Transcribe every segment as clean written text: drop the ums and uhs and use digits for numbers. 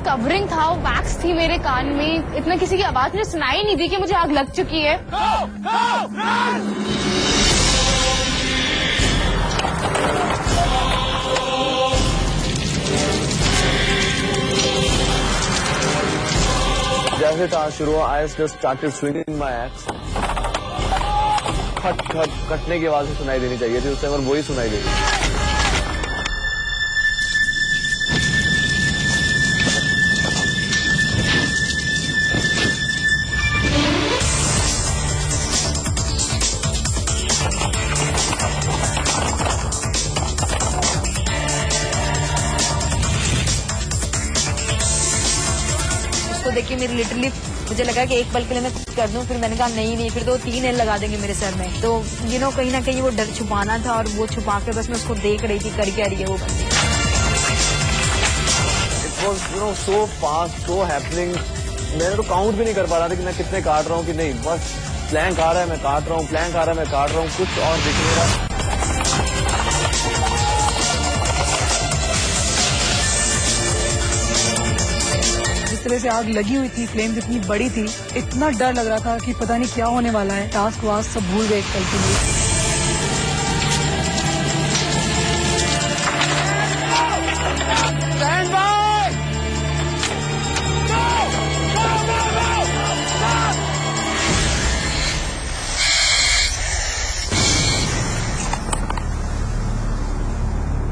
Covering था, वो wax थी मेरे कान में, इतना किसी की आवाज मुझे सुनाई नहीं दी कि मुझे आग लग चुकी है। जैसे टास्क शुरू हुआ, I just started swinging my axe. खट खट कटने की आवाज सुनाई देनी चाहिए थी उस टाइम, और वही सुनाई दी। तो देखिए मेरी लिटरली मुझे लगा कि एक पल के लिए मैं कुछ कर दूं, फिर मैंने कहा नहीं फिर तो 3 एल लगा देंगे मेरे सर में। तो कहीं ना कहीं वो डर छुपाना था, और वो छुपा के बस मैं उसको देख रही थी कर क्या रही है वो बंदी। It was so fast, so happening. मैंने तो काउंट भी नहीं कर पा रहा था कि मैं कितने काट रहा हूँ कि नहीं, बस प्लैंक आ रहा है मैं काट रहा हूँ, प्लैंक आ रहा है मैं काट रहा हूँ, कुछ और दिख नहीं रहा। जिस तरह से आग लगी हुई थी, फ्लेम इतनी बड़ी थी, इतना डर लग रहा था कि पता नहीं क्या होने वाला है। टास्क वास्क सब भूल गए एक पल के लिए।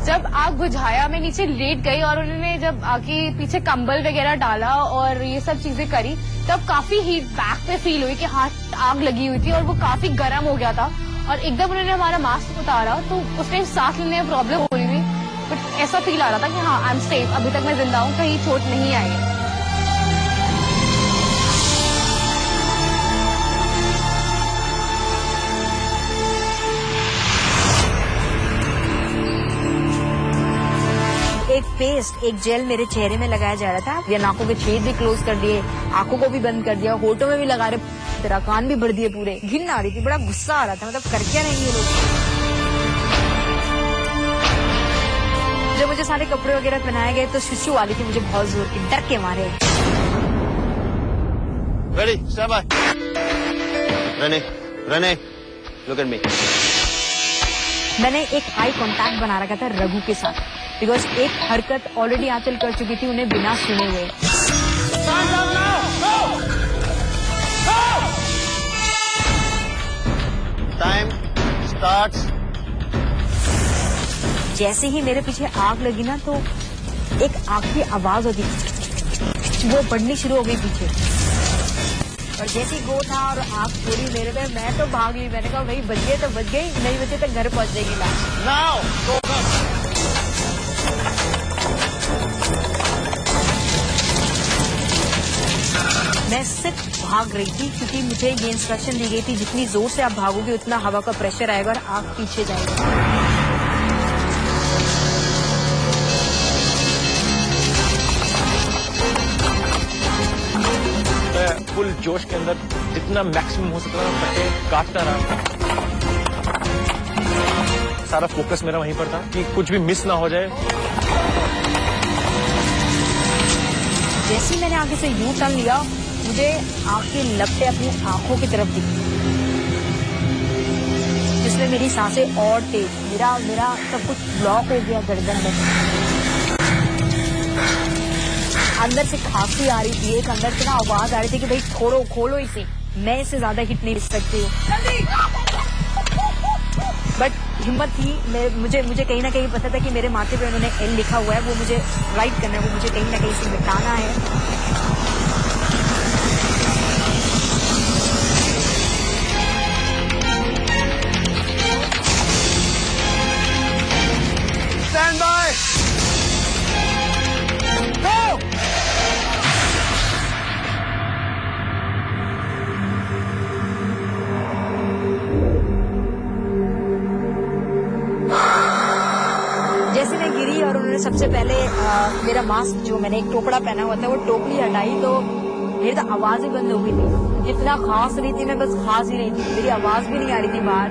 जब आग बुझाया मैं नीचे लेट गई, और उन्होंने जब आके पीछे कंबल वगैरह डाला और ये सब चीजें करी, तब काफी हीट बैक पे फील हुई कि हाथ आग लगी हुई थी और वो काफी गर्म हो गया था। और एकदम उन्होंने हमारा मास्क उतारा तो उस टाइम सांस लेने में प्रॉब्लम हो रही थी, बट ऐसा फील आ रहा था कि हाँ आई एम सेफ, अभी तक मैं जिंदा हूँ, कहीं चोट नहीं आई है। एक पेस्ट, एक जेल मेरे चेहरे में लगाया जा रहा था, ये नाकों के छेद भी क्लोज कर दिए, आंखों को भी बंद कर दिया, होठों में भी लगा रहे, तेरा कान भी भर दिए पूरे। घिन आ रही थी, बड़ा गुस्सा आ रहा था, मतलब कर क्या रहेंगे लोग। जब मुझे सारे कपड़े वगैरह पहनाए गए तो सुसु वाली थी मुझे बहुत जोर की, डर के मारे। Ready, stand by. Rene, look at me. मैंने एक आई कांटेक्ट बना रखा था रघु के साथ, बिकॉज एक हरकत ऑलरेडी आंचल कर चुकी थी उन्हें बिना सुने हुए। Time starts. जैसे ही मेरे पीछे आग लगी ना, तो एक आग की आवाज होती, वो बढ़नी शुरू हो गई पीछे, और जैसे ही गो था और आग थोड़ी मेरे पे, मैं तो भाग ली। मैंने कहा भाई बच गए तो बच गई, नहीं बचे तो घर पहुंच जाएगी लाश। Now, go. मैं सिर्फ भाग रही थी क्योंकि मुझे ये इंस्ट्रक्शन दी गई थी जितनी जोर से आप भागोगे उतना हवा का प्रेशर आएगा और आग पीछे जाएगी। मैं फुल जोश के अंदर जितना मैक्सिमम हो सकता था फटे काटता रहा। सारा फोकस मेरा वहीं पर था कि कुछ भी मिस ना हो जाए। जैसे ही मैंने आगे से यू टर्न लिया, मुझे आग की लपटें अपनी आंखों की तरफ दिखी, जिसमें मेरी सांसें और तेज, मेरा सब कुछ ब्लॉक हो गया गर्दन में। अंदर से खांसी आ रही थी, एक अंदर से ना आवाज आ रही थी कि भाई छोड़ो, खोलो इसे, मैं इससे ज्यादा हिट नहीं ले सकती। बट हिम्मत थी, मुझे कहीं ना कहीं पता था कि मेरे माथे पे उन्होंने एल लिखा हुआ है, वो मुझे राइट करना है, वो मुझे कहीं ना कहीं से मिटाना है। Stand by. Go. जैसे मैं गिरी और उन्होंने सबसे पहले मेरा मास्क, जो मैंने एक टोकरा पहना हुआ था, वो टोकरी हटाई, तो मेरी तो आवाज ही बंद हो गई थी। जितना खांस रही थी मैं बस खांस ही रही थी, मेरी आवाज भी नहीं आ रही थी बाहर।